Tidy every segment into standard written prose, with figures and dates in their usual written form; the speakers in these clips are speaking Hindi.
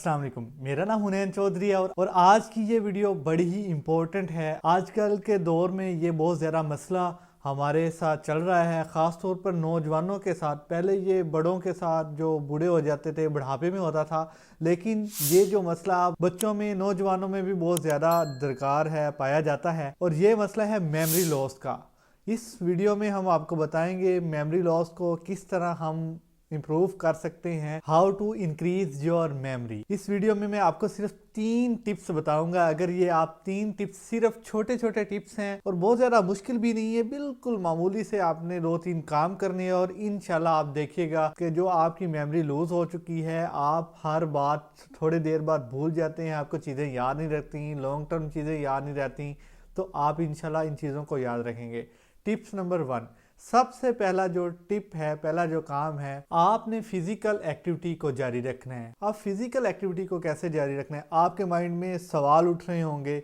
अस्सलाम वालेकुम, मेरा नाम हुनैन चौधरी है और आज की ये वीडियो बड़ी ही इम्पोर्टेंट है। आजकल के दौर में ये बहुत ज़्यादा मसला हमारे साथ चल रहा है, ख़ास तौर पर नौजवानों के साथ। पहले ये बड़ों के साथ जो बूढ़े हो जाते थे, बुढ़ापे में होता था, लेकिन ये जो मसला अब बच्चों में, नौजवानों में भी बहुत ज़्यादा दरकार है, पाया जाता है, और ये मसला है मेमोरी लॉस का। इस वीडियो में हम आपको बताएंगे मेमोरी लॉस को किस तरह हम इम्प्रूव कर सकते हैं, how to increase your memory. इस वीडियो में मैं आपको सिर्फ 3 टिप्स बताऊंगा। अगर ये आप 3 टिप्स, सिर्फ छोटे छोटे टिप्स हैं और बहुत ज़्यादा मुश्किल भी नहीं है, बिल्कुल मामूली से आपने 2-3 काम करने हैं और इंशाल्लाह आप देखिएगा कि जो आपकी मेमोरी लूज हो चुकी है, आप हर बात थोड़ी देर बाद भूल जाते हैं, आपको चीज़ें याद नहीं रहती, लॉन्ग टर्म चीज़ें याद नहीं रहती, तो आप इंशाल्लाह इन चीज़ों को याद रखेंगे। टिप्स नंबर 1, सबसे पहला जो टिप है, पहला जो काम है, आपने फिजिकल एक्टिविटी को जारी रखना है। आप फिजिकल एक्टिविटी को कैसे जारी रखना है? आपके माइंड में सवाल उठ रहे होंगे,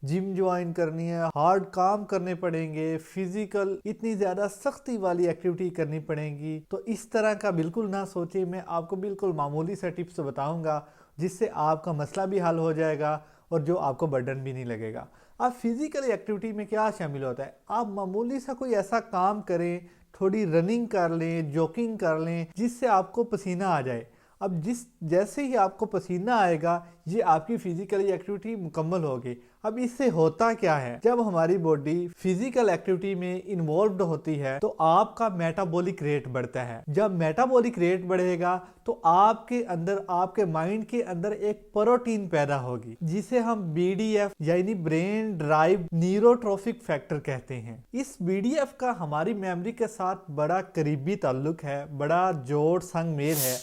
जिम ज्वाइन करनी है, हार्ड काम करने पड़ेंगे, फिजिकल इतनी ज़्यादा सख्ती वाली एक्टिविटी करनी पड़ेगी, तो इस तरह का बिल्कुल ना सोचिए। मैं आपको बिल्कुल मामूली सा टिप्स बताऊंगा जिससे आपका मसला भी हल हो जाएगा और जो आपको बर्डन भी नहीं लगेगा। आप फिजिकल एक्टिविटी में क्या शामिल होता है? आप मामूली सा कोई ऐसा काम करें, थोड़ी रनिंग कर लें, जॉगिंग कर लें, जिससे आपको पसीना आ जाए। अब जैसे ही आपको पसीना आएगा, ये आपकी फिजिकली एक्टिविटी मुकम्मल होगी। अब इससे होता क्या है, जब हमारी बॉडी फिजिकल एक्टिविटी में इन्वॉल्व होती है तो आपका मेटाबॉलिक रेट बढ़ता है। जब मेटाबॉलिक रेट बढ़ेगा तो आपके अंदर, आपके माइंड के अंदर एक प्रोटीन पैदा होगी, जिसे हम BDF यानी ब्रेन ड्राइव न्यूरोट्रोफिक फैक्टर कहते हैं। इस BDF का हमारी मेमोरी के साथ बड़ा करीबी ताल्लुक है, बड़ा जोड़ संग मेल है।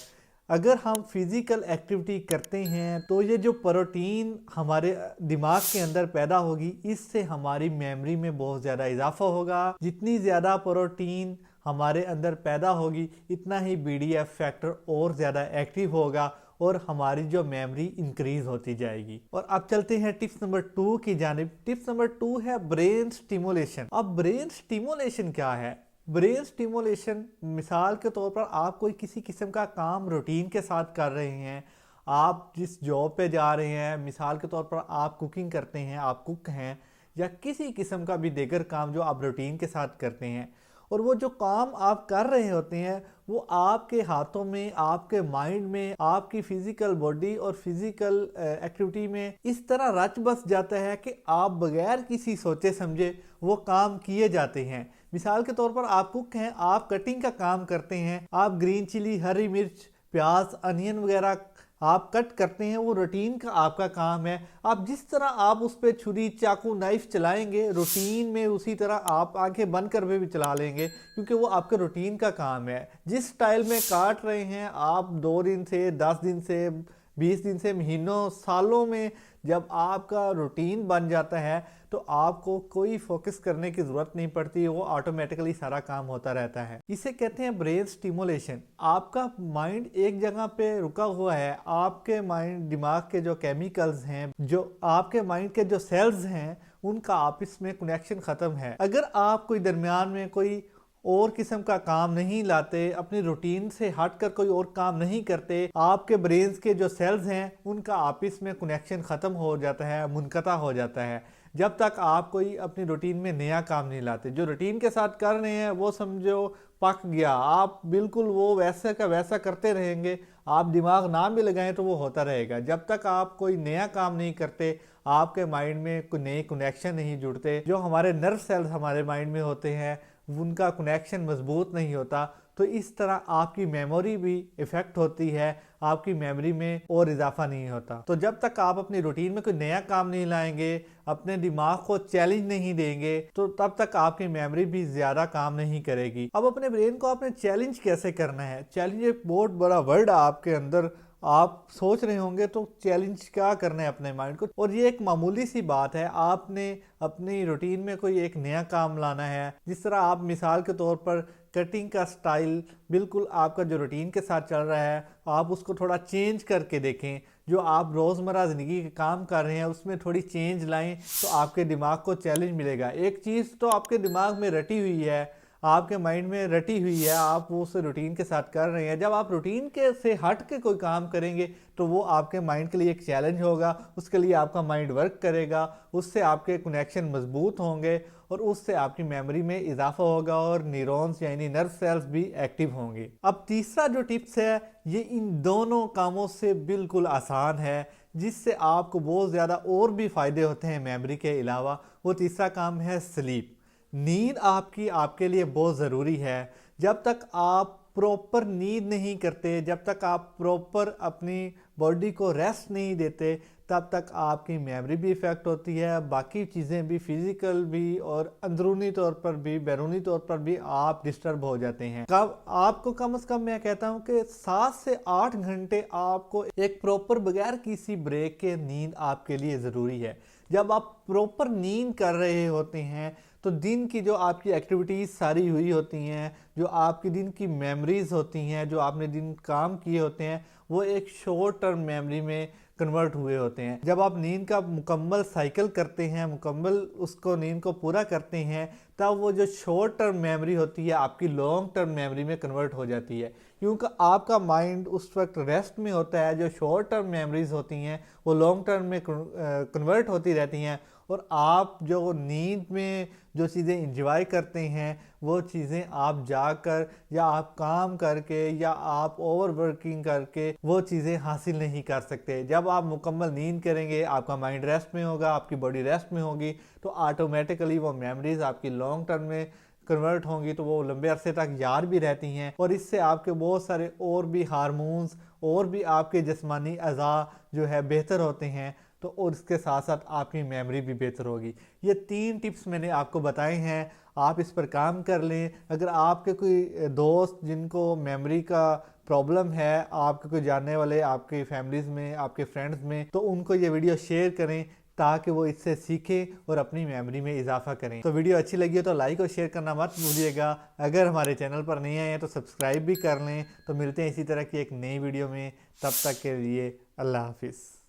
अगर हम फिजिकल एक्टिविटी करते हैं तो ये जो प्रोटीन हमारे दिमाग के अंदर पैदा होगी, इससे हमारी मेमोरी में बहुत ज़्यादा इजाफा होगा। जितनी ज़्यादा प्रोटीन हमारे अंदर पैदा होगी, इतना ही BDF फैक्टर और ज़्यादा एक्टिव होगा और हमारी जो मेमोरी इंक्रीज होती जाएगी। और अब चलते हैं टिप्स नंबर 2 की जानिब। टिप्स नंबर 2 है ब्रेन स्टिमुलेशन। अब ब्रेन स्टिमुलेशन क्या है? ब्रेन स्टिमुलेशन, मिसाल के तौर पर आप कोई किसी किस्म का काम रूटीन के साथ कर रहे हैं, आप जिस जॉब पे जा रहे हैं, मिसाल के तौर पर आप कुकिंग करते हैं, आप कुक हैं, या किसी किस्म का भी दीगर काम जो आप रूटीन के साथ करते हैं, और वो जो काम आप कर रहे होते हैं वो आपके हाथों में, आपके माइंड में, आपकी फिजिकल बॉडी और फिजिकल एक्टिविटी में इस तरह रच बस जाता है कि आप बगैर किसी सोचे समझे वो काम किए जाते हैं। मिसाल के तौर पर आप कुक हैं, आप कटिंग का काम करते हैं, आप ग्रीन चिली, हरी मिर्च, प्याज, अनियन वगैरह आप कट करते हैं, वो रूटीन का आपका काम है। आप जिस तरह आप उस पर छुरी, चाकू, नाइफ चलाएंगे रूटीन में, उसी तरह आप आंखें बंद कर भी चला लेंगे, क्योंकि वो आपके रूटीन का काम है। जिस स्टाइल में काट रहे हैं आप 2 दिन से, 10 दिन से, 20 दिन से, महीनों, सालों में जब आपका रूटीन बन जाता है तो आपको कोई फोकस करने की ज़रूरत नहीं पड़ती, वो ऑटोमेटिकली सारा काम होता रहता है। इसे कहते हैं ब्रेन स्टिमुलेशन। आपका माइंड एक जगह पे रुका हुआ है, आपके माइंड, दिमाग के जो केमिकल्स हैं, जो आपके माइंड के जो सेल्स हैं, उनका आपस में कनेक्शन ख़त्म है। अगर आप कोई दरमियान में कोई और किस्म का काम नहीं लाते, अपनी रूटीन से हटकर कोई और काम नहीं करते, आपके ब्रेन्स के जो सेल्स हैं उनका आपस में कनेक्शन ख़त्म हो जाता है, मुनक़ता हो जाता है। जब तक आप कोई अपनी रूटीन में नया काम नहीं लाते, जो रूटीन के साथ कर रहे हैं वो समझो पक गया, आप बिल्कुल वो वैसे का वैसा करते रहेंगे, आप दिमाग ना भी लगाएं तो वो होता रहेगा। जब तक आप कोई नया काम नहीं करते, आपके माइंड में कोई नए कनेक्शन नहीं जुड़ते, जो हमारे नर्व सेल्स हमारे माइंड में होते हैं उनका कनेक्शन मजबूत नहीं होता, तो इस तरह आपकी मेमोरी भी इफ़ेक्ट होती है, आपकी मेमोरी में और इजाफा नहीं होता। तो जब तक आप अपनी रूटीन में कोई नया काम नहीं लाएंगे, अपने दिमाग को चैलेंज नहीं देंगे, तो तब तक आपकी मेमोरी भी ज़्यादा काम नहीं करेगी। अब अपने ब्रेन को आपने चैलेंज कैसे करना है? चैलेंज एक बहुत बड़ा वर्ड है आपके अंदर, आप सोच रहे होंगे तो चैलेंज क्या करना है अपने माइंड को, और ये एक मामूली सी बात है। आपने अपनी रूटीन में कोई एक नया काम लाना है, जिस तरह आप मिसाल के तौर पर कटिंग का स्टाइल बिल्कुल आपका जो रूटीन के साथ चल रहा है, आप उसको थोड़ा चेंज करके देखें। जो आप रोज़मर्रा ज़िंदगी के काम कर रहे हैं उसमें थोड़ी चेंज लाएं तो आपके दिमाग को चैलेंज मिलेगा। एक चीज़ तो आपके दिमाग में रटी हुई है, आपके माइंड में रटी हुई है, आप वो उस रूटीन के साथ कर रहे हैं। जब आप रूटीन के से हट के कोई काम करेंगे तो वो आपके माइंड के लिए एक चैलेंज होगा, उसके लिए आपका माइंड वर्क करेगा, उससे आपके कनेक्शन मजबूत होंगे और उससे आपकी मेमोरी में इजाफा होगा और न्यूरॉन्स यानी नर्व सेल्स भी एक्टिव होंगे। अब तीसरा जो टिप्स है ये इन दोनों कामों से बिल्कुल आसान है, जिससे आपको बहुत ज़्यादा और भी फ़ायदे होते हैं मेमोरी के अलावा। वो तीसरा काम है स्लीप। नींद आपकी आपके लिए बहुत ज़रूरी है। जब तक आप प्रॉपर नींद नहीं करते, जब तक आप प्रॉपर अपनी बॉडी को रेस्ट नहीं देते, तब तक आपकी मेमोरी भी इफ़ेक्ट होती है, बाकी चीज़ें भी, फिज़िकल भी और अंदरूनी तौर पर भी, बैरूनी तौर पर भी आप डिस्टर्ब हो जाते हैं। कब आपको कम से कम मैं कहता हूँ कि 7 से 8 घंटे आपको एक प्रॉपर बगैर किसी ब्रेक के नींद आपके लिए ज़रूरी है। जब आप प्रॉपर नींद कर रहे होते हैं तो दिन की जो आपकी एक्टिविटीज़ सारी हुई होती हैं, जो आपकी दिन की मेमोरीज़ होती हैं, जो आपने दिन काम किए होते हैं, वो एक शॉर्ट टर्म मेमोरी में कन्वर्ट हुए होते हैं। जब आप नींद का मुकम्मल साइकिल करते हैं, मुकम्मल उसको नींद को पूरा करते हैं, तब वो जो शॉर्ट टर्म मेमोरी होती है आपकी लॉन्ग टर्म मेमोरी में कन्वर्ट हो जाती है, क्योंकि आपका माइंड उस वक्त रेस्ट में होता है। जो शॉर्ट टर्म मेमोरीज होती हैं वो लॉन्ग टर्म में कन्वर्ट होती रहती हैं और आप जो नींद में जो चीज़ें इंजॉय करते हैं वो चीज़ें आप जाकर या आप काम करके या आप ओवर वर्किंग करके वो चीज़ें हासिल नहीं कर सकते। जब आप मुकम्मल नींद करेंगे, आपका माइंड रेस्ट में होगा, आपकी बॉडी रेस्ट में होगी, तो ऑटोमेटिकली वो मेमोरीज आपकी लॉन्ग टर्म में कन्वर्ट होंगी, तो वो लंबे अरसे तक याद भी रहती हैं और इससे आपके बहुत सारे और भी हार्मोन्स और भी आपके जिस्मानी अज़ा जो है बेहतर होते हैं। तो और इसके साथ साथ आपकी मेमोरी भी बेहतर होगी। ये 3 टिप्स मैंने आपको बताए हैं, आप इस पर काम कर लें। अगर आपके कोई दोस्त जिनको मेमोरी का प्रॉब्लम है, आपके कोई जानने वाले आपके फैमिलीज़ में, आपके फ्रेंड्स में, तो उनको ये वीडियो शेयर करें ताकि वो इससे सीखें और अपनी मेमोरी में इजाफा करें। तो वीडियो अच्छी लगी हो तो लाइक और शेयर करना मत भूलिएगा। अगर हमारे चैनल पर नहीं आए हैं तो सब्सक्राइब भी कर लें। तो मिलते हैं इसी तरह की एक नई वीडियो में, तब तक के लिए अल्लाह हाफिज़।